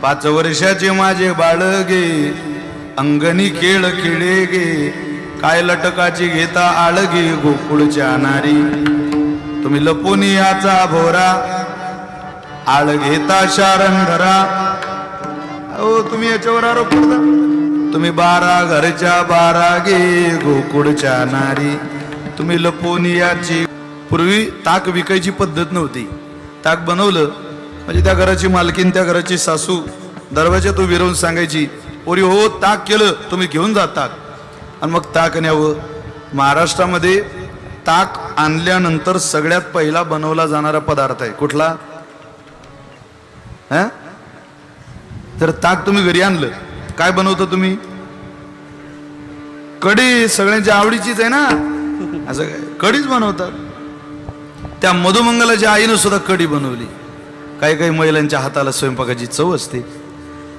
5 वर्षाचे माझे बाळ गे, अंगणी खेळ खेळे गे, काय लटकाची घेता आळगे गोकुळच्या नारी. तुम्ही लपून याचा भोरा, आळ घेता शारण धरा. ओ तुम्ही याच्यावर आरोप करता. तुम्ही 12 घरच्या 12 गे गोकुळच्या नारी. तुम्ही लपून याची. पूर्वी ताक विकायची पद्धत नव्हती. ताक बनवलं म्हणजे त्या घराची मालकीन, त्या घराची सासू दरवाजात उभी राहून सांगायची, पोरी हो ताक केलं, तुम्ही घेऊन जा ताक. आणि मग ताक न्यावं. महाराष्ट्रामध्ये ताक आणल्यानंतर सगळ्यात पहिला बनवला जाणारा पदार्थ आहे कुठला? तर ताक तुम्ही घरी आणलं, काय बनवता तुम्ही? कढी. सगळ्यांच्या आवडीचीच आहे ना, असं काय कढीच बनवतात. त्या मधुमंगलाच्या आईनं सुद्धा कढी बनवली. काही काही महिलांच्या हाताला स्वयंपाकाची चव असते.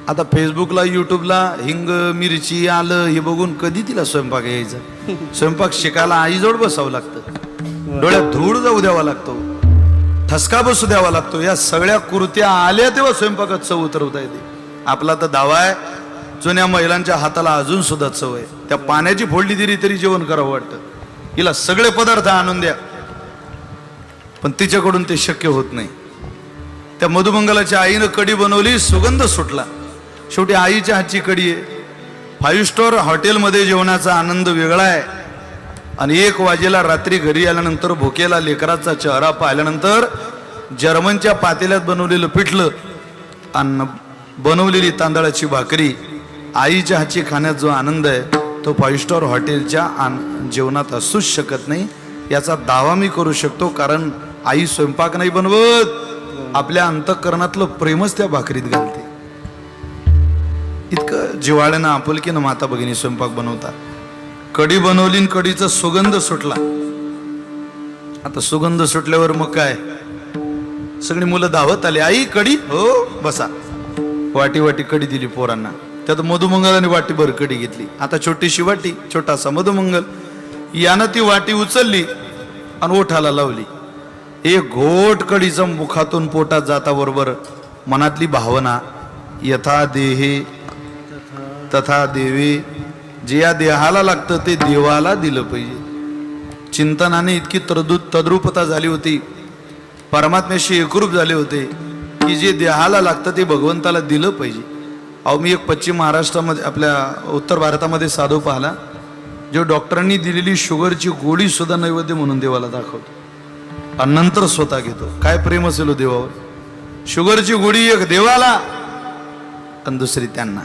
आता फेसबुकला युट्यूबला हिंग मिरची आलं हे बघून कधी तिला स्वयंपाक यायचा? स्वयंपाक शिकायला आईजवळ बसावं लागतं, डोळ्यात धूळ जाऊ द्यावा लागतो, ठसका बसू द्यावा लागतो. या सगळ्या कृत्या आल्या तेव्हा स्वयंपाकात चव उतरवता येते. आपला तर दावा आहे, जुन्या महिलांच्या हाताला अजून सुद्धा चव आहे. त्या पाण्याची फोडली दिली तरी जेवण करावं वाटतं. हिला सगळे पदार्थ आणून द्या, पण तिच्याकडून ते शक्य होत नाही. त्या मधुमंगलाच्या आईनं कढी बनवली, सुगंध सुटला. शेवटी आईच्या हातची कढी आहे. 5 स्टार हॉटेलमध्ये जेवणाचा आनंद वेगळा आहे. आणि 1 वाजेला रात्री घरी आल्यानंतर भुकेला लेकराचा चेहरा पाहिल्यानंतर जर्मनच्या पातेल्यात बनवलेलं पिठलं, अन्न, बनवलेली तांदळाची भाकरी, आईच्या हातची खाण्यात जो आनंद आहे तो 5 स्टार हॉटेलच्या जेवणात असूच शकत नाही. याचा दावा मी करू शकतो, कारण आई स्वयंपाक नाही बनवत, आपल्या अंतःकरणातलं प्रेमच त्या भाकरीत घालते. इतकं जिव्हाळ्यानं आपुलकीनं माता भगिनी स्वयंपाक बनवतात. कढी बनवली, कढीचा सुगंध सुटला. आता सुगंध सुटल्यावर मग काय, सगळी मुलं धावत आली, आई कढी, हो बसा. वाटी वाटी कढी दिली पोरांना. त्यात मधुमंगलाने वाटीभर कढी घेतली. आता छोटीशी वाटी, छोटासा मधुमंगल. यानं ती वाटी उचलली आणि ओठाला लावली. एक घोट कढीचा मुखातून पोटात जाता बरोबर मनातली भावना, यथा देहे तथा देवे. जे या देहाला लागतं ते देवाला दिलं पाहिजे. चिंतनाने इतकी तद्रुपता झाली होती, परमात्म्याशी एकरूप झाले होते की जे देहाला लागतं ते भगवंताला दिलं पाहिजे. अहो मी एक पश्चिम महाराष्ट्रामध्ये, आपल्या उत्तर भारतामध्ये साधू पाहिला, जो डॉक्टरांनी दिलेली शुगरची गोळी सुद्धा नैवेद्य म्हणून देवाला दाखवतो आणि नंतर स्वतः घेतो. काय प्रेम असेल देवावर. शुगरची गोळी एक देवाला आणि दुसरी त्यांना.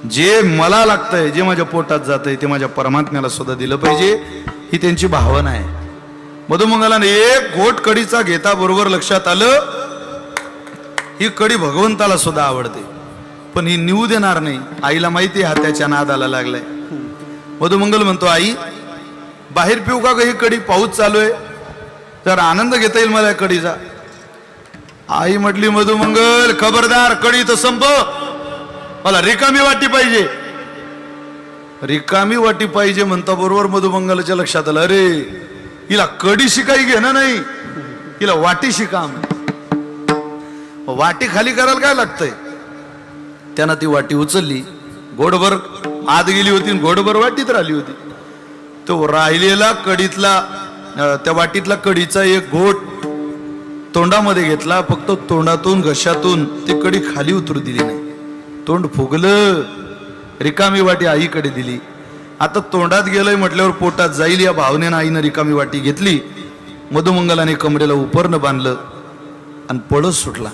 जे मला लागतंय, जे माझ्या पोटात जातंय ते माझ्या परमात्म्याला सुद्धा दिलं पाहिजे, ही त्यांची भावना आहे. मधुमंगलाने एक घोट कढीचा घेता बरोबर लक्षात आलं ही कढी भगवंताला सुद्धा आवडते, पण ही निवू देणार नाही. आईला माहिती आहे हा त्याच्या नादाला लागलाय. मधुमंगल म्हणतो, आई बाहेर पिऊ का ही कढी, पाऊस चालू आहे, जर आनंद घेता येईल मला कढीचा. आई म्हटली, मधुमंगल खबरदार, कढी तर संप, मला रिकामी वाटी पाहिजे. रिकामी वाटी पाहिजे म्हणता बरोबर मधुमंगलाच्या लक्षात आलं, अरे हिला कढी शिकाई घेणं नाही, हिला वाटी शिका. वाटी खाली करायला काय लागतंय. त्यानं ती वाटी उचलली, घोडभर आत गेली होती, घोडभर वाटीत राहिली होती. तो राहिलेला कढीतला, त्या वाटीतला कढीचा एक घोट तोंडामध्ये घेतला. फक्त तोंडातून घशातून ती कढी खाली उतरू दिली नाही. तोंड फुगलं. रिकामी वाटी आईकडे दिली. आता तोंडात गेलंय म्हटल्यावर पोटात जाईल या भावनेनं आईनं रिकामी वाटी घेतली. मधुमंगलाने कमरेला उपरणं बांधलं आणि पळस सुटला.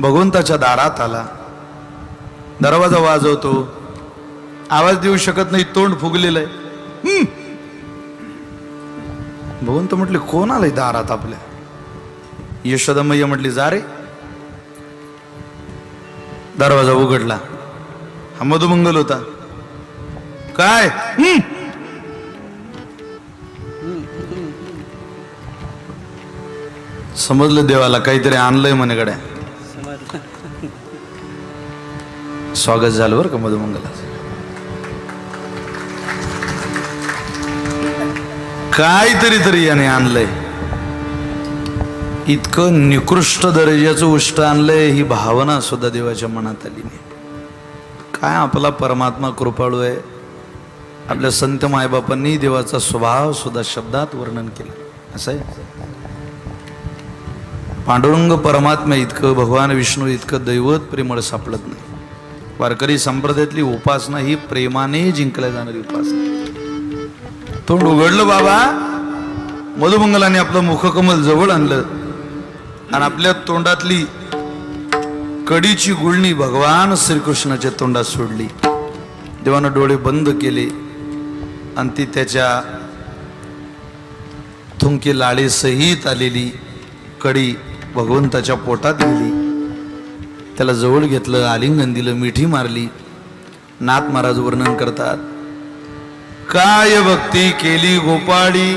भगवंताच्या दारात आला. दरवाजा वाजवतो, आवाज देऊ शकत नाही, तोंड फुगलेलं आहे. भगवंत म्हटले, कोण आलंय दारात आपल्या? यशोदा मैया म्हटली, जा रे. दरवाजा उघडला. हा मधुमंगल होता. काय? समजलं देवाला काहीतरी आणलंय म्हणे गड्या. स्वागत झालं बरं का मधुमंगलाचं. काहीतरी याने आणलंय. इतकं निकृष्ट दर्जाचं उष्ट आणलंय, ही भावना सुद्धा देवाच्या मनात आली नाही. काय आपला परमात्मा कृपाळू आहे. आपल्या संत मायबापांनी देवाचा स्वभाव सुद्धा शब्दात वर्णन केलं. असं आहे, पांडुरंग परमात्मा इतकं, भगवान विष्णू इतकं दैवत प्रेमळ सापडत नाही. वारकरी संप्रदायातली उपासना ही प्रेमाने जिंकल्या जाणारी उपासना. तोंड उघडलं बाबा, मधुमंगलाने आपलं मुखकमल जवळ आणलं आणि आपल्या तोंडातली कडीची गुळणी भगवान श्रीकृष्णाच्या तोंडात सोडली. देवानं डोळे बंद केले आणि ती त्याच्या थुंकी लाळे सहित आलेली कडी भगवंताच्या पोटात गेली. त्याला जवळ घेतलं, आलिंगन दिलं, मिठी मारली. नाथ महाराज वर्णन करतात, काय भक्ती केली गोपाळी,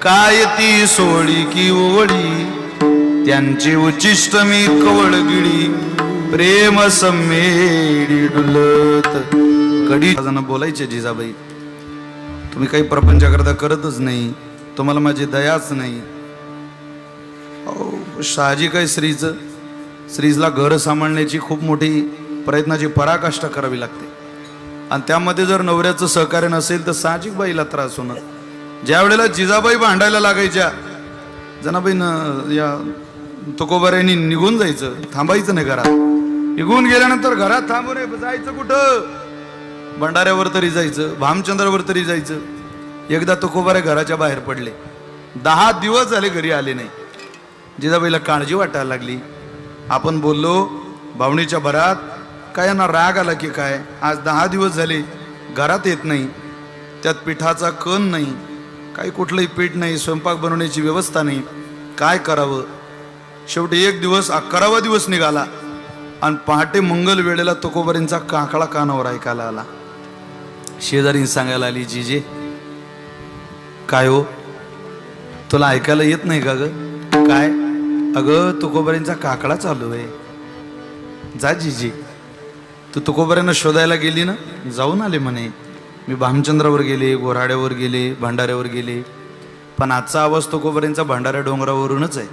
काय ती सोळी की ओळी, त्यांची उच्चिष्ट मी कवळगिडी, प्रेम सम्मेडी डुलत. कडी जण बोलायचे, जिजाबाई तुम्ही काही प्रपंच करता करतच नाही, तुम्हाला माझी दयाच नाही. शहाजी काय स्त्रीला घर सांभाळण्याची खूप मोठी प्रयत्नाची पराकाष्ठा करावी लागते आणि त्यामध्ये जर नवऱ्याचं सहकार्य नसेल तर साहजिक बाईला त्रास होणं. ज्या वेळेला जिजाबाई भांडायला लागायच्या, जनाबाई या तुकोबाऱ्यांनी निघून जायचं, थांबायचं नाही घरात. निघून गेल्यानंतर घरात थांबू रे, जायचं कुठं, भंडाऱ्यावर तरी जायचं, भामचंद्रावर तरी जायचं. एकदा तुकोबारे घराच्या बाहेर पडले, 10 दिवस झाले घरी आले नाही. जिजाबाईला काळजी वाटायला लागली. आपण बोललो भावणीच्या भरात, काय यांना राग आला की काय, आज 10 दिवस झाले घरात येत नाही, त्यात पिठाचा कण नाही, काही कुठलंही पीठ नाही, स्वयंपाक बनवण्याची व्यवस्था नाही, काय करावं. शेवटी एक दिवस 11वा दिवस निघाला आणि पहाटे मंगल वेळेला तुकोबारींचा काकळा कानावर ऐकायला आला. शेजारी सांगायला आली, जीजे काय हो, तुला ऐकायला येत नाही का ग? काय? अगं तुकोबारींचा काकडा चालू आहे. जा जीजी, तू तुकोबाऱ्यांना शोधायला गेली ना? जाऊन आले म्हणे, मी भामचंद्रावर गेले, गोराड्यावर गेले, भंडाऱ्यावर गेले, पण आजचा आवाज तुकोबारींचा भंडाऱ्या डोंगरावरूनच आहे.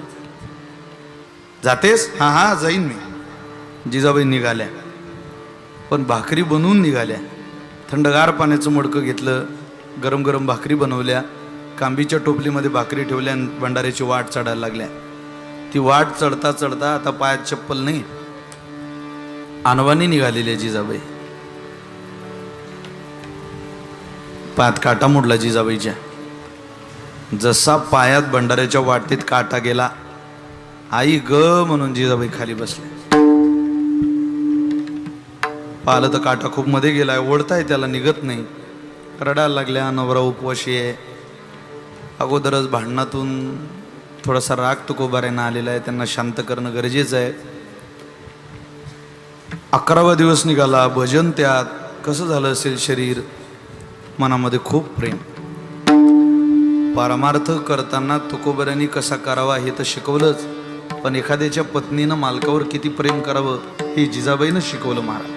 जातेस? हा हा जाईन मी. जिजाबाई निघाल्या, पण भाकरी बनवून निघाल्या. थंडगार पाण्याचं मडकं घेतलं, गरम गरम भाकरी बनवल्या, कांबीच्या टोपलीमध्ये भाकरी ठेवल्या आणि भंडाऱ्याची वाट चढायला लागल्या. ती वाट चढता चढता आता पायात चप्पल नाही, अनवानी निघालेली आहे जिजाबाई. पायात काटा मोडला जिजाबाईच्या. जसा पायात भंडाऱ्याच्या वाटेत काटा गेला, आई ग म्हणून जिजाबाई खाली बसले. पाहिलं तर काटा खूप मध्ये गेलाय, ओढताय त्याला, निघत नाही. रडायला लागल्या. नवरा उपवाशी आहे. अगोदरच भांडणातून थोडासा राग तुकोबाऱ्यांना आलेला आहे, त्यांना शांत करणं गरजेचं आहे. 11वा दिवस निघाला, भजन त्यात. कसं झालं असेल शरीर, मनामध्ये खूप प्रेम. पारमार्थ करताना तुकोबाऱ्यांनी कसा करावा हे तर शिकवलंच, पण एखाद्याच्या पत्नीनं मालकावर किती प्रेम करावं हे जिजाबाईनं शिकवलं महाराज.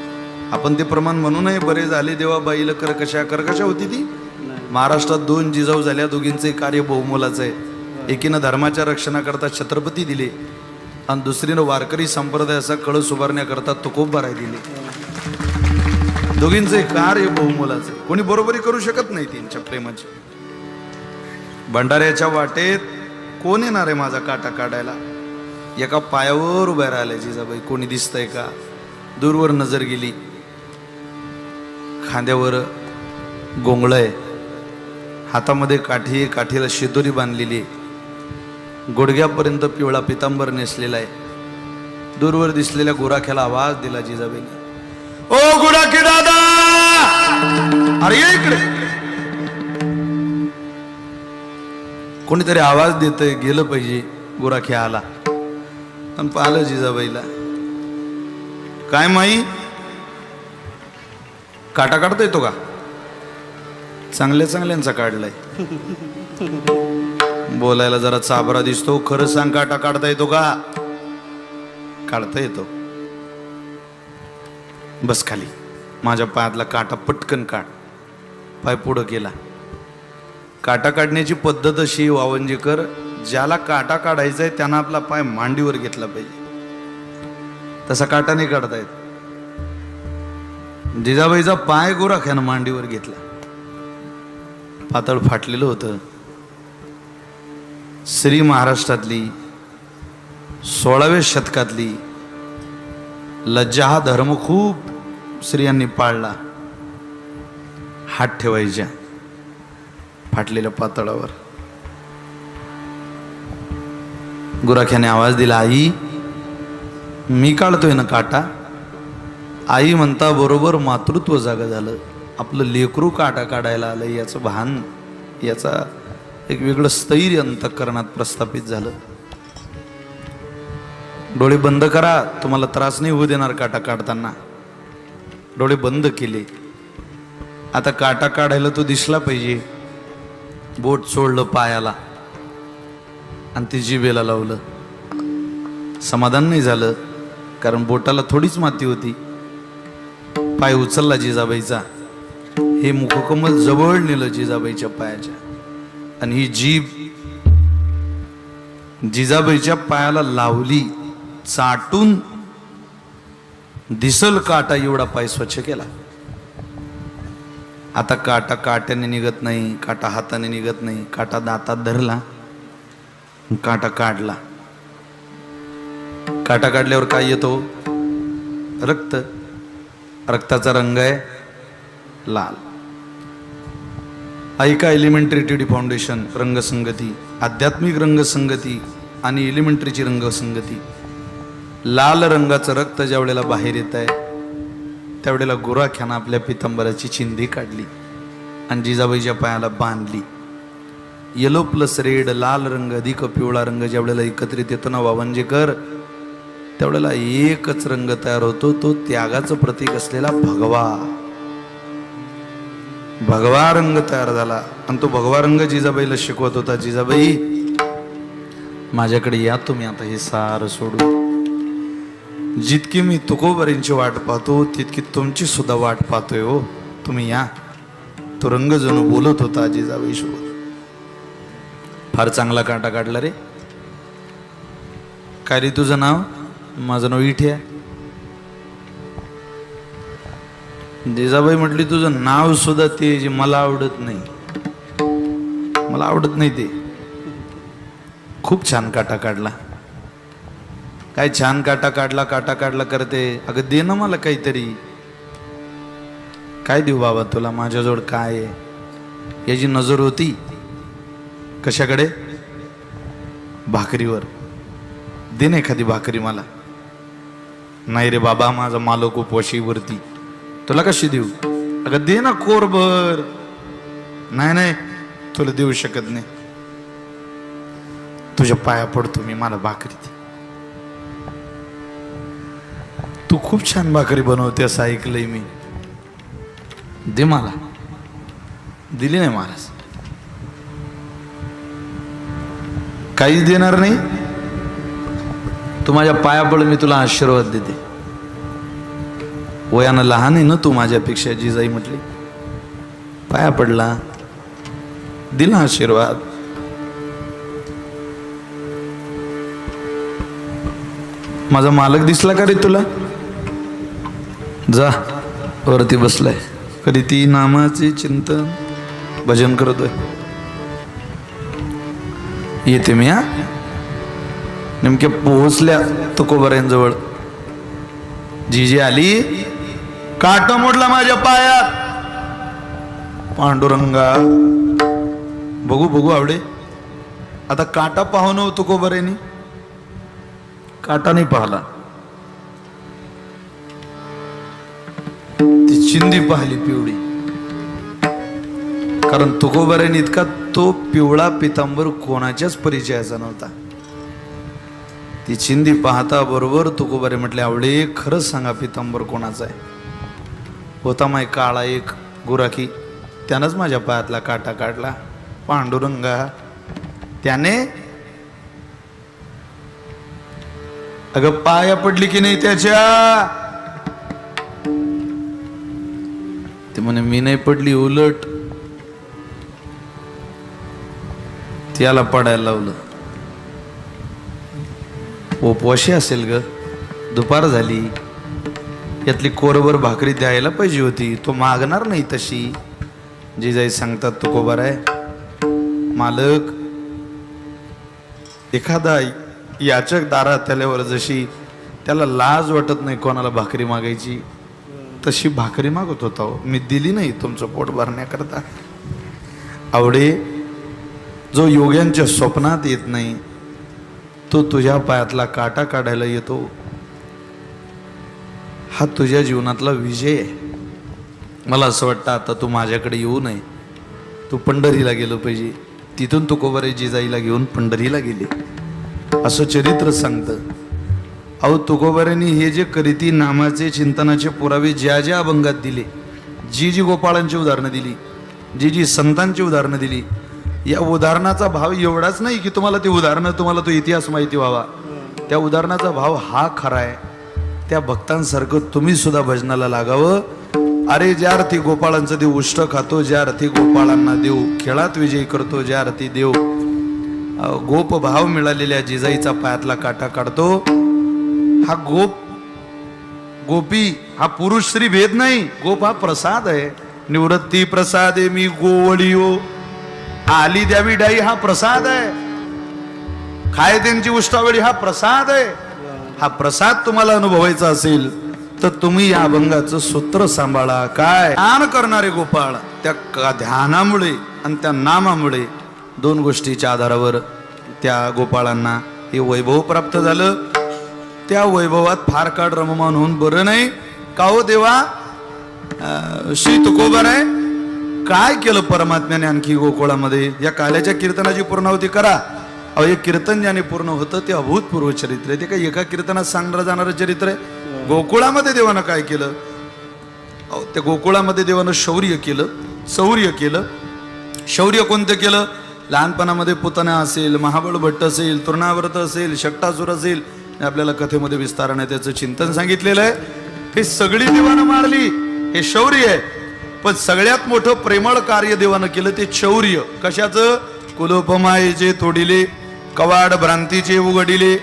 आपण ते प्रमाण म्हणू नये, बरे झाले देवा बाईला करकशा होती ती. महाराष्ट्रात 2 जिजाऊ झाल्या, दोघींचे कार्य बहुमोलाचं आहे. एकीनं धर्माच्या रक्षणाकरता छत्रपती दिले आणि दुसरीनं वारकरी संप्रदायाचा कळस उभारण्याकरता तुकोबाराय दिले. दोघींचे कार्य बहुमोलाचं आहे, कोणी बरोबरी करू शकत नाही त्यांच्या प्रेमाची. भंडाऱ्याच्या वाटेत कोण येणार आहे माझा काटा काढायला? एका पायावर उभ्या राहिल्या जिजाबाई. कोणी दिसतंय का? दूरवर नजर गेली, खांद्यावर गोंगळ आहे, हातामध्ये काठी, काठीला शिदोरी बांधलेली, गुडघ्यापर्यंत पिवळा पितांबर नेसलेला आहे. दूरवर दिसलेल्या गुराख्याला आवाज दिला जिजाबाईने, ओ गुराखी दादा, अरे ये इकडे. कोणीतरी आवाज देतंय, गेलं पाहिजे. गुराखी आला आणि पाहिलं जिजाबाईला. काय माई, काटा काढता येतो का? चांगल्यांचा काढलाय. बोलायला जरा चाबरा दिसतो, खरं सांग काटा काढता येतो का? काढता येतो. बस खाली. माझ्या पायातला काटा पटकन काढ. पाय पुढं केला. काटा काढण्याची पद्धत अशी, वावंजेकर ज्याला काटा काढायचा आहे त्यानं आपला पाय मांडीवर घेतला पाहिजे. तसा काटा नाही काढता येत. जिजाबाईचा पाय गोराख्यानं मांडीवर घेतला. पातळ फाटलेलं होतं. श्री महाराष्ट्रातली 16व्या शतकातली लज्जा हा धर्म खूप स्त्रियांनी पाळला. हात ठेवायच्या फाटलेल्या पातळावर. गुराख्याने आवाज दिला, आई मी काढतोय ना काटा. आई म्हणता बरोबर मातृत्व जागा झालं. आपलं लेकरू काटा काढायला आलं याचं भान, याचा एक वेगळं स्थैर्य अंतःकरणात प्रस्थापित झालं. डोळे बंद करा, तुम्हाला त्रास नाही होऊ देणार काटा काढताना. डोळे बंद केले. आता काटा काढायला तो दिसला पाहिजे. बोट सोडलं पायाला आणि ती जिभेला लावलं. समाधान नाही झालं, कारण बोटाला थोडीच माती होती. पाय उचलला जिजाबाईचा. हे मुखकमल जवळ नेलं जिजाबाईच्या पायाच्या, आणि ही जीभ जिजाबाईच्या पायाला लावली. चाटून दिसल काटा एवढा पाय स्वच्छ केला. आता काटा काट्याने निघत नाही, काटा हाताने निघत नाही. काटा दातात धरला, काटा काढला. काटा काढल्यावर काय येतो? रक्त. रक्ताचा रंग आहे लाल. ऐका एलिमेंटरी टीडी फाउंडेशन रंगसंगती, आध्यात्मिक रंगसंगती आणि एलिमेंटरीची रंगसंगती. लाल रंगाचं रक्त ज्या वेळेला बाहेर येत आहे त्यावेळेला गुराख्यानं आपल्या पितांबराची चिंधी काढली आणि जिजाबाईच्या पायाला बांधली. येलो प्लस रेड, लाल रंग अधिक पिवळा रंग ज्या वेळेला एकत्रित येतो ना वावंजेकर, त्यावेळेला एकच रंग तयार होतो, तो त्यागाचं प्रतीक असलेला भगवा. भगवा रंग तयार झाला. आणि तो भगवा रंग जिजाबाईला शिकवत होता, जिजाबाई माझ्याकडे या तुम्ही आता हे सारं सोडून. जितकी मी तुकोबरींची वाट पाहतो तितकी तुमची सुद्धा वाट पाहतोय हो, तुम्ही या. तो रंग जणू बोलत होता जिजाबाई सोबत. फार चांगला काटा काढला रे. काय रे तुझं नाव? माझं नाव इठ्या. जिजाबाई म्हटली तुझं नाव सुद्धा ते जे मला आवडत नाही, मला आवडत नाही ते. खूप छान काटा काढला. काय छान काटा काढला, काटा काढला करते. अगं दे ना मला काहीतरी. काय देऊ बाबा तुला, माझ्याजवळ काय आहे? याची नजर होती कशाकडे? भाकरीवर. दे ना एखादी भाकरी मला. नाही रे बाबा, माझा मालक उपवाशीवरती, तुला कशी देऊ? अगं दे ना कोरभर. नाही नाही, तुला देऊ शकत नाही. तुझ्या पाया पडतो मी, मला भाकरी दे. तू खूप छान भाकरी बनवते असं ऐकलंय मी, दे मला. दिली नाही महाराज. काहीच देणार नाही. तू माझ्या पाया पड, मी तुला आशीर्वाद देते. वयानं लहान आहे ना तू माझ्यापेक्षा, जिजाई म्हटली. पाया पडला, दिला आशीर्वाद. माझा मालक दिसला का रे तुला? जा, वरती बसलाय. कधी ती नामाचे चिंतन भजन करतोय. येते मी. हा नेमक्या पोहोचल्या तुकोबऱ्यांजवळ. जीजी आली. काटा मोडला माझ्या पायात. पांडुरंगा, बघू बघू आवडे. आता काटा पाहू न तुकोबऱ्यांनी. काटा नाही पाहला, ती चिंधी पाहिली पिवळी. कारण तुकोबऱ्यांनी इतका तो पिवळा पितांबर कोणाच्याच परिचयाचा नव्हता. ती चिंधी पाहता बरोबर तुकोबरे म्हटले, आवडे खरंच सांगा पितांबर कोणाचा आहे? होता माय काळा एक गुराखी, त्यानंच माझ्या पायातला काटा काढला. पांडुरंगा, त्याने. अगं पाया पडली की नाही त्याच्या? ते म्हणे मी नाही पडली, उलट त्याला पडायला लावलं. उपवाशी असेल ग, दुपार झाली, यातली कोरभर भाकरी द्यायला पाहिजे होती. तो मागणार नाही तशी. जिजाई सांगतात तुकोबार आहे, मालक एखादा याचक दारात आल्यावर जशी त्याला लाज वाटत नाही कोणाला भाकरी मागायची, तशी भाकरी मागत होता. मी दिली नाही तुमचं पोट भरण्याकरता. आवडे, जो योग्यांच्या स्वप्नात येत नाही तो तुझ्या पायातला काटा काढायला येतो. हा तुझ्या जीवनातला विजय आहे. मला असं वाटतं आता तू माझ्याकडे येऊ नये, तू पंढरीला गेलं पाहिजे. तिथून तुकोबारे जिजाईला घेऊन पंढरीला गेले असं चरित्र सांगतं. अहो तुकोबाऱ्यांनी हे जे करीती नामाचे चिंतनाचे पुरावे ज्या ज्या अभंगात दिले, जी जी गोपाळांची उदाहरणं दिली, जी जी संतांची उदाहरणं दिली, या उदाहरणाचा भाव एवढाच नाही की तुम्हाला ते उदाहरणं, तुम्हाला तो इतिहास माहिती व्हावा. त्या उदाहरणाचा भाव हा खरा आहे. त्या भक्तांसारखं तुम्ही सुद्धा भजनाला लागावं. अरे ज्या अर्थी गोपाळांचं देव उष्ट खातो, ज्या अर्थी गोपाळांना देव खेळात विजयी करतो, ज्या अर्थी देव गोप भाव मिळालेल्या जिजाईचा पायातला काटा काढतो. हा गोपी हा पुरुष स्त्री भेद नाही. गोप हा प्रसाद आहे. निवृत्ती प्रसादे मी गोवळीयो, आली द्यावी डाई हा प्रसाद आहे. खाय त्यांची उष्टावळी हा प्रसाद आहे. हा प्रसाद तुम्हाला अनुभवायचा असेल तर तुम्ही या अभंगाचं सूत्र सांभाळा. काय ध्यान करणारे गोपाळ, त्या ध्यानामुळे आणि त्या नामामुळे दोन गोष्टीच्या आधारावर त्या गोपाळांना हे वैभव प्राप्त झालं. त्या वैभवात फार काळ रममान होऊन बरं नाही का हो देवा. श्री तुकोबार आहे, काय केलं परमात्म्याने आणखी गोकुळामध्ये. या काल्याच्या कीर्तनाची पूर्णावती करा. अहो हे कीर्तन ज्याने पूर्ण होतं ते अभूतपूर्व चरित्र आहे. ते काही एका कीर्तनात सांगणार जाणारं चरित्र आहे. गोकुळामध्ये देवानं काय केलं. अहो त्या गोकुळामध्ये देवानं शौर्य केलं, शौर्य केलं. शौर्य कोणतं केलं. लहानपणामध्ये पुतना असेल, महाबळ भट्ट असेल, तृणाव्रत असेल, शट्टासूर असेल, आपल्याला कथेमध्ये विस्ताराने त्याचं चिंतन सांगितलेलं आहे. हे सगळी देवानं मारली, हे शौर्य आहे. पण सगळ्यात मोठं प्रेमळ कार्य देवानं केलं ते शौर्य. कशाचं. कुलोपमायेचे तोडिले, कवाड भ्रांतीचे उघडिले.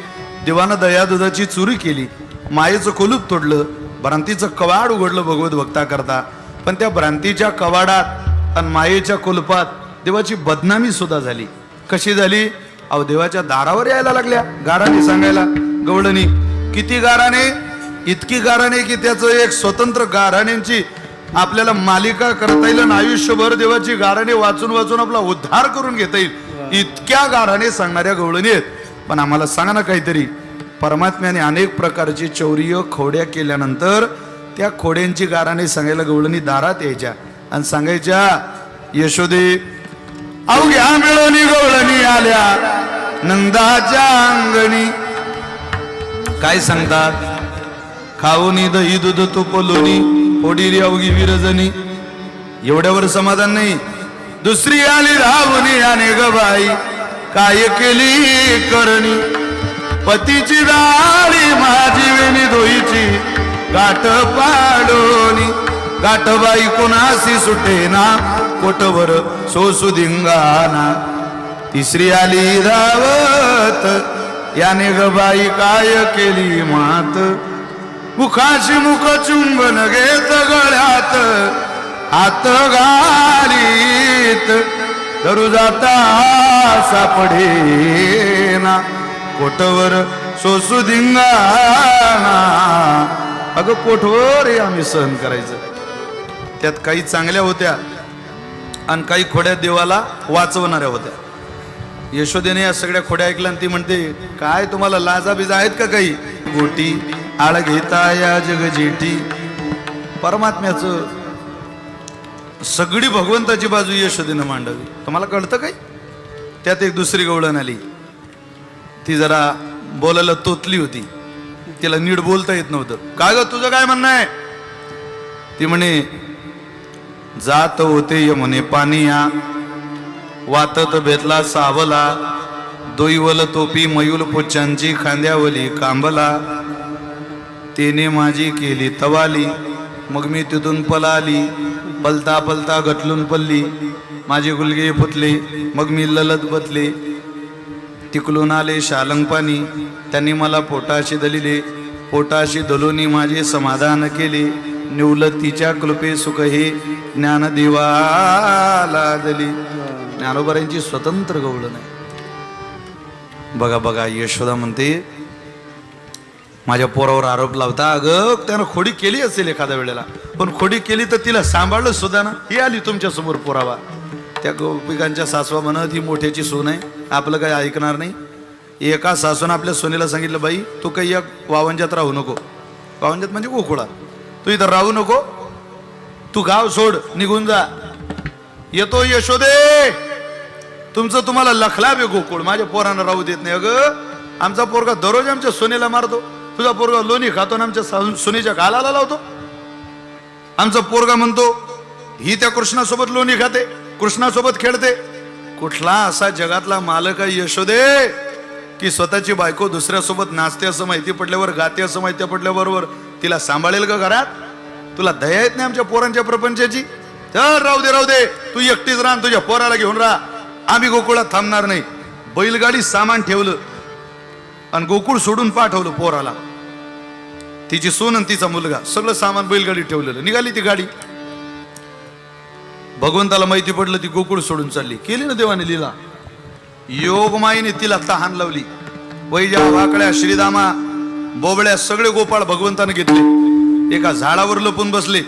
देवानं दयादुधाची चुरी केली, मायेचं कुलूप तोडलं, भ्रांतीचं कवाड उघडलं भगवत भक्ता करता. पण त्या भ्रांतीच्या कवाडात आणि मायेच्या कुलपात देवाची बदनामी सुद्धा झाली. कशी झाली. अहो देवाच्या दारावर यायला लागल्या गाराने सांगायला. गवळणी किती गाराने, इतकी गाराने की त्याचं एक स्वतंत्र गाराण्यांची आपल्याला मालिका करता येईल आणि आयुष्यभर देवाची गाराने वाचून वाचून आपला उद्धार करून घेता येईल, इतक्या गाराने सांगणाऱ्या गवळणी आहेत. पण आम्हाला सांगा ना काहीतरी. परमात्म्याने अनेक प्रकारची चौर्य खोड्या केल्यानंतर त्या खोड्यांची गाराने सांगायला गवळणी दारात यायच्या आणि सांगायच्या, यशोदे अवघ्या मिळवणी गवळणी आल्या नंदाच्या अंगणी. काय सांगतात. खाऊनी दही दूध तूप लोणी, पोडिली अवघी विरजणी. एवढ्यावर समाधान नाही. दुसरी आली राहुनी आणि ग बाई, काय केली करणी. पतीची दाढी माझी वेणी धोईची, गाठ पाडोनी. गाठबाई कोणासी सुटेना, कोटवर सोसू धिंगाणा. तिसरी आली धावत, याने ग बाई काय केली मात. मुखाशी मुख चुंबन घेत गळ्यात हात घालीत, धरू जाता सापडेना, कोटवर सोसू धिंगाणा. अगं कोठवर हे आम्ही सहन करायचं. त्यात काही चांगल्या होत्या आणि काही खोड्या देवाला वाचवणाऱ्या होत्या. यशोदेने या सगळ्या खोड्या ऐकल्या आणि ती म्हणते, काय तुम्हाला लाजा बिजा आहेत का काही. गोटी आळ घेता या जग जेठी. परमात्म्याचं सगळी भगवंताची बाजू यशोदेनं मांडावी. तुम्हाला कळतं काय. त्यात एक दुसरी गवळण आली. ती जरा बोलायला तोतली होती, तिला नीट बोलता येत नव्हतं. काय ग तुझं काय म्हणणं आहे. ती म्हणे, जात होते यमुने पानिया, वातत भेटला सावला. दोईवल तोपी मयूल पुच्चांची, खांद्यावली कांबला. तेने माझी केली तवाली, मग मी तिथून पलाली. पलता पलता गटलून पल्ली, माझे गुलगे फुटले, मग मी ललत बतले. तिकलून आले शालंगपाणी, त्यांनी मला पोटाशी दलिले, पोटाशी दलोनी माझे समाधान केले, निवलं तिच्या कृपे सुख हे ज्ञानदेवाला दली. ज्ञानोबरांची स्वतंत्र गवळण आहे. बघा बघा, यशोदा म्हणते माझ्या पोरावर आरोप लावता, अगं त्यानं खोडी केली असेल एखाद्या वेळेला, पण खोडी केली तर तिला सांभाळलं सुद्धा ना. ही आली तुमच्या समोर पुरावा. त्या गोपिकांच्या सासवा म्हणत ही मोठ्याची सून आहे, आपलं काही ऐकणार नाही. एका सासून आपल्या सोनीला सांगितलं, बाई तू काही या वावंजात राहू नको. वावंजात म्हणजे गोकुळा, तू इथं राहू नको, तू गाव सोड, निघून जा. येतो यशोदे, तुमचं तुम्हाला लखला बे गोकुळ, माझ्या पोरांना राहू देत नाही. अगं आमचा पोरगा दररोज आमच्या सोनीला मारतो, तुझा पोरगा लोणी खातो आणि आमच्या सोनीच्या गालाला लावतो. आमचा पोरगा म्हणतो ही त्या कृष्णासोबत लोणी खाते, कृष्णासोबत खेळते. कुठला असा जगातला मालक आहे यशोदे की स्वतःची बायको दुसऱ्यासोबत नाचते असं माहिती पडल्यावर, गाते असं माहिती पडल्याबरोबर तिला सांभाळेल का घरात? तुला दया येत नाही आमच्या पोरांच्या प्रपंचाची? तर राहू दे राहू दे, तू एकटीच राहा, तुझ्या पोराला घेऊन राहा, आम्ही गोकुळात थांबणार नाही. बैलगाडी सामान ठेवलं आणि गोकुळ सोडून पाठवलं पोराला. तिची सून आणि तिचा मुलगा सगळं सामान बैलगाडी ठेवलेलं. निघाली ती गाडी. भगवंताला माहिती पडलं ती गोकुळ सोडून चालली. केली ना देवाने लीला. योगमाईने तिला तहान लावली. वैजा, वाकड्या, श्रीदामा, बोबड्या सगळे गोपाळ भगवंताने घेतले, एका झाडावर लपून बसले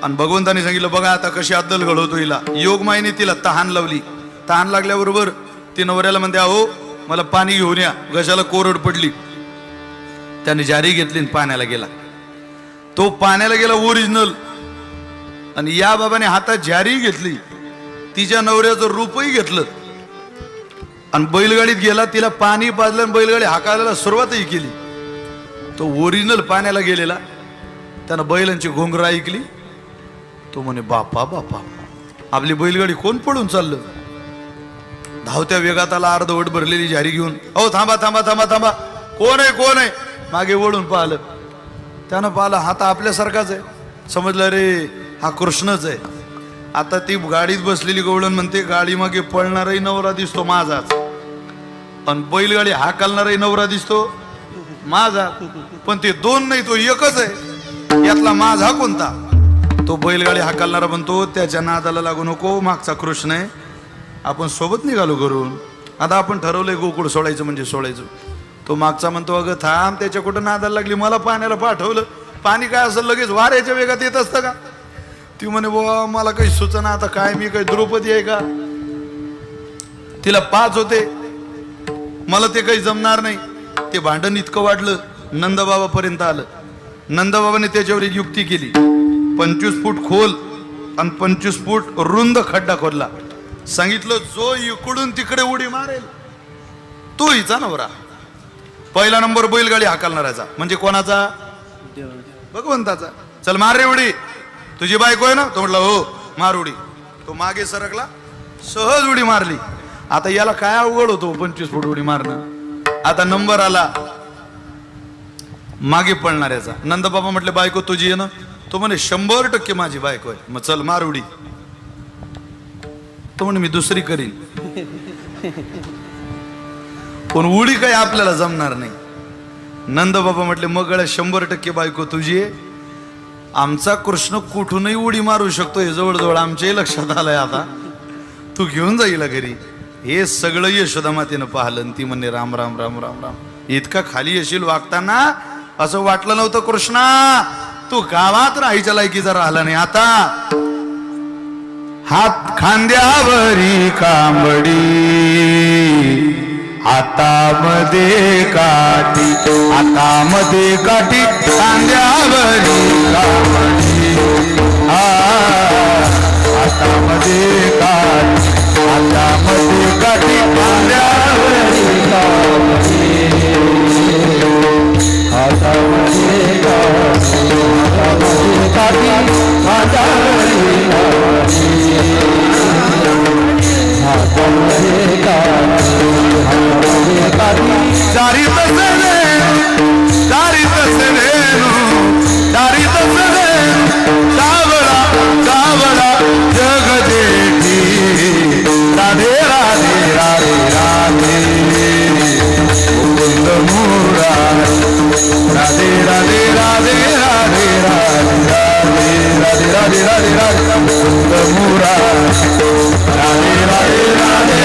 आणि भगवंताने सांगितलं बघा आता कशी अद्दल घडवतो हिला. योगमाईने तिला तहान लावली. तहान लागल्याबरोबर ती नवऱ्याला म्हणते, अहो मला पाणी घेऊन या, घशाला कोरड पडली. त्याने जारी घेतली आणि पाण्याला गेला. तो पाण्याला गेला ओरिजिनल, आणि या बाबाने हातात जारी घेतली, तिच्या नवऱ्याचं रूपही घेतलं आणि बैलगाडीत गेला. तिला पाणी पाजलं आणि बैलगाडी हाकायला सुरुवातही केली. तो ओरिजिनल पाण्याला गेलेला, त्यानं बैलांची घोंगरं ऐकली. तो म्हणे बापा बापा, आपली बैलगाडी कोण पळून चाललं. धावत्या वेगात आला, अर्धवट भरलेली जारी घेऊन. अहो थांबा थांबा थांबा थांबा, कोण आहे कोण आहे. मागे वळून पाहिलं, त्यानं पाहिलं हात आपल्यासारखाच आहे. समजलं रे हा कृष्णच आहे. आता ती गाडीत बसलेली गवळण म्हणते, गाडी मागे पळणाराही नवरा दिसतो माझाच आणि बैलगाडी हाकलणाराही नवरा दिसतो माझा, पण ते दोन नाही, तो एकच आहे. यातला माझा कोणता? तो बैलगाडी हाकलणारा म्हणतो त्याच्या नादाला लागू नको, मागचा कृष्ण आहे, आपण सोबत निघालो घरून, आता आपण ठरवलंय गोकुळ सोडायचं म्हणजे सोडायचं. तो मागचा म्हणतो अगं थांब, त्याच्या कुठं नादाला लागली, मला पाण्याला पाठवलं, पाणी काय असं लगेच वाऱ्याच्या वेगात येत असतं का? ती म्हणे बुवा मला काही सुचना, आता काय मी काही द्रौपदी आहे का? तिला 5 होते, मला ते काही जमणार नाही. ते भांडण इतकं वाढलं, नंदबाबापर्यंत आलं. नंदबाबाने त्याच्यावर एक युक्ती केली. 25 फूट खोल आणि 25 फूट रुंद खड्डा खोदला. सांगितलं जो इकडून तिकडे उडी मारेल तो हिचा नवरा. पहिला नंबर बैलगाडी हाकलणाराचा, म्हणजे कोणाचा? भगवंताचा. चल मार रे उडी, तुझी बायको आहे ना? तो म्हटलं हो, मार उडी. तो मागे सरकला, सहज उडी मारली. आता याला काय अवघड होतो 25 फूट उडी मारणं. आता नंबर आला मागे पळणाऱ्याचा. नंदबाबा म्हटले बायको तुझी आहे ना? तो म्हणे 100% माझी बायको आहे. मग चल मार उडी. तो म्हणे मी दुसरी करीन, पण उडी काही आपल्याला जमणार नाही. नंदबाबा म्हटले मग गळ्या 100% बायको तुझी आहे. आमचा कृष्ण कुठूनही उडी मारू शकतो हे जवळजवळ आमच्याही लक्षात आलंय. आता तू घेऊन जाईल घरी. हे सगळं यशोदा मातेनं पाहिलं. ती म्हणणे राम राम राम राम राम. इतका खाली येशील वागताना असं वाटलं नव्हतं कृष्णा, तू गावात राहायच्या लायकीचा राहिला नाही. आता हात खांद्यावरी कांबडी, हातामध्ये काठी, हातामध्ये काठी, खांद्यावरी कांबडी, हातामध्ये काठी, हातामध्ये काठी, खांद्यावरी कांबडी, हातामध्ये काठी, हातामध्ये काठी, हातावरी चारित सरेनु, चारित सरेनु, चारित सरेनु, सावळा सावळा जग देखी, राधे राधे राधे राधे. राधे राधे राधे मुकुंद राधे राधे राधे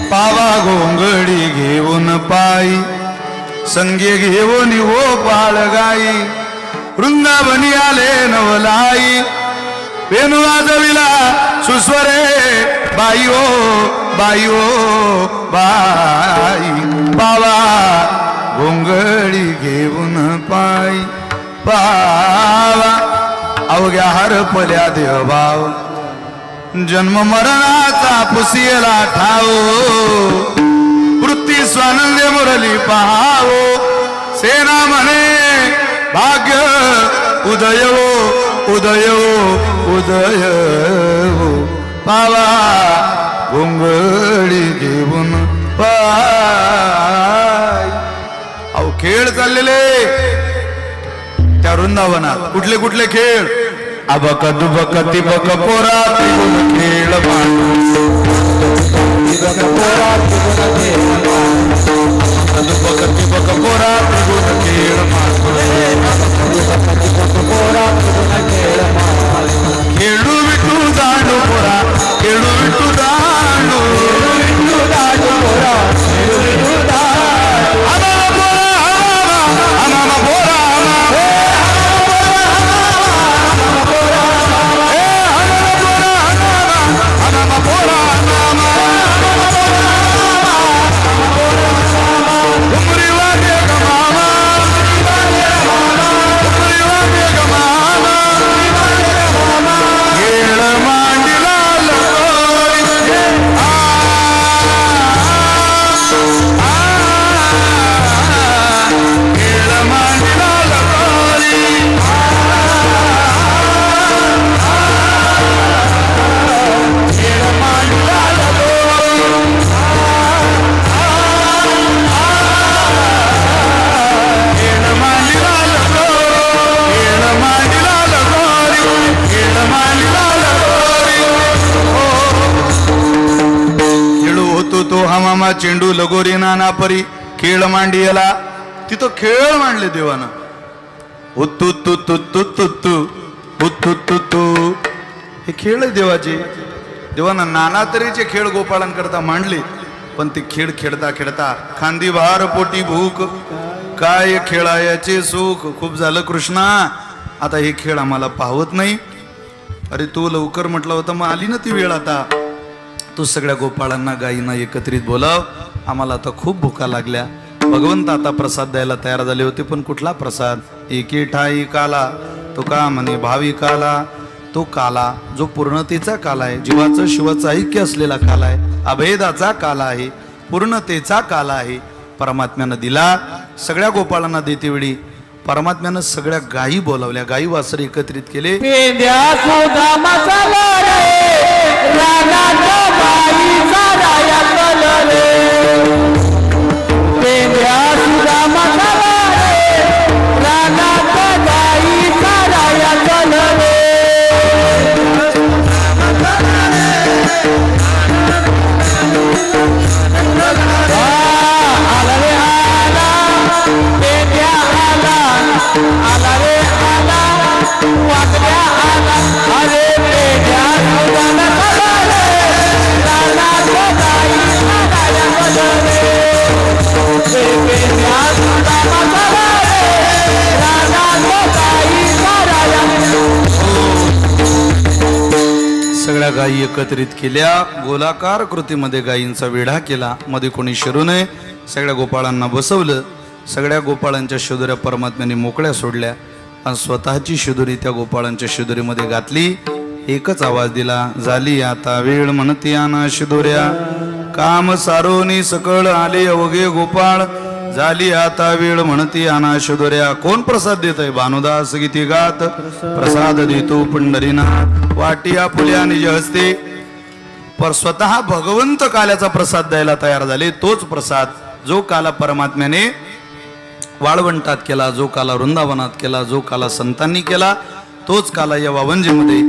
पावा गोंगडी घेऊन पायी संगे घेऊन ओ बाळगाई वृंदावनी आले नवलाई वेणू वाजविला सुस्वरे बाई ओ बाई ओ बाई पावा गोंगडी घेऊन पायी पावा अवघ्या हरपल्या देवभाव जन्म मरणाचा पुसियला ठाव वृत्ती स्वानंद मुरली पहावो सेना म्हणे भाग्य उदयो उदयो उदयो पावा गोंगडी घेऊन पाय अहो खेळ चाललेले त्या वृंदावनात कुठले कुठले खेळ अबक दुबक तिबक पोरा तिबक खेळ दुबक तिबक पोरा तिबक खेळ खेळू विठू दांडू पोरा खेळू विठू दांडू पोरा चेंडू लगोरी नाना परी खेळ मांडियला तिथं खेळ मांडले देवानं उत्तू तू तू तू तू तू उत्तू तू तू हे खेळ आहे देवाचे देवानं नाना तऱ्हेचे खेळ गोपाळां करता मांडले पण ते खेळ खेळता खेळता खांदी भार पोटी भूक काय खेळायाचे सुख खूप झालं कृष्णा आता हे खेळ आम्हाला पाहत नाही अरे तू लवकर म्हटलं होतं मग आली ना ती वेळ आता तू सगळ्या गोपाळांना गायींना एकत्रित बोलाव आम्हाला आता खूप भुका लागल्या भगवंत आता प्रसाद द्यायला तयार झाले होते पण कुठला प्रसाद एके ठाई काला तो का म्हणे भावी काला तो काला जो पूर्णतेचा काला आहे जीवाचं शिवाचं ऐक्य असलेला काला आहे अभेदाचा काला आहे पूर्णतेचा काला आहे परमात्म्यानं दिला सगळ्या गोपाळांना देते वेळी परमात्म्यानं सगळ्या गायी बोलावल्या गायी वासर एकत्रित केले सगळ्या गायी एकत्रित केल्या गोलाकार कृतीमध्ये गायींचा वेढा केला मध्ये कोणी शिरू नये सगळ्या गोपाळांना बसवलं सगळ्या गोपाळांच्या शिदोऱ्या परमात्म्याने मोकळ्या सोडल्या आणि स्वतःची शिदोरी त्या गोपाळांच्या शिदोरीमध्ये घातली एकच आवाज दिला झाली आता वेळ म्हणती आना शिदोऱ्या काम सारोनी सकळ आले अवघे गोपाळ झाली आता वेळ म्हणती आना शिदोऱ्या कोण प्रसाद देत आहे भानुदास गीती गात प्रसाद देतो पंढरीनाथ वाटी आपुल्या निज हस्ते पर स्वतः भगवंत काल्याचा प्रसाद द्यायला तयार झाले तोच प्रसाद जो काला परमात्म्याने वाळवंटात केला जो काला वृंदावनात केला जो काला संतांनी केला तोच काला या वावंजीमध्ये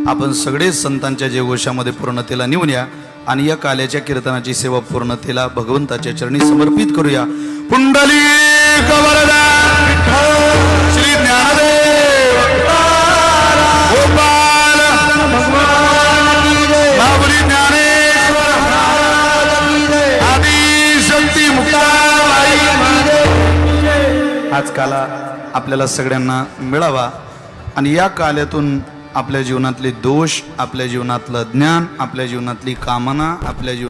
आपण सगळे संतांच्या जयघोषामध्ये पूर्णतेला नेऊन या आणि या काल्याच्या कीर्तनाची सेवा पूर्णतेला भगवंताच्या चरणी समर्पित करूया. पुंडलिक वरदा श्री ज्ञानदेव गोपाल महाबली ज्ञानेश्वर आदि शक्ती मुक्ताबाई. आज काला आपल्याला सगळ्यांना मिळावा आणि या काल्यातून आपल्या जीवनातले दोष, आपल्या जीवनातलं ज्ञान, आपल्या जीवनातली कामना, आपल्या जीवन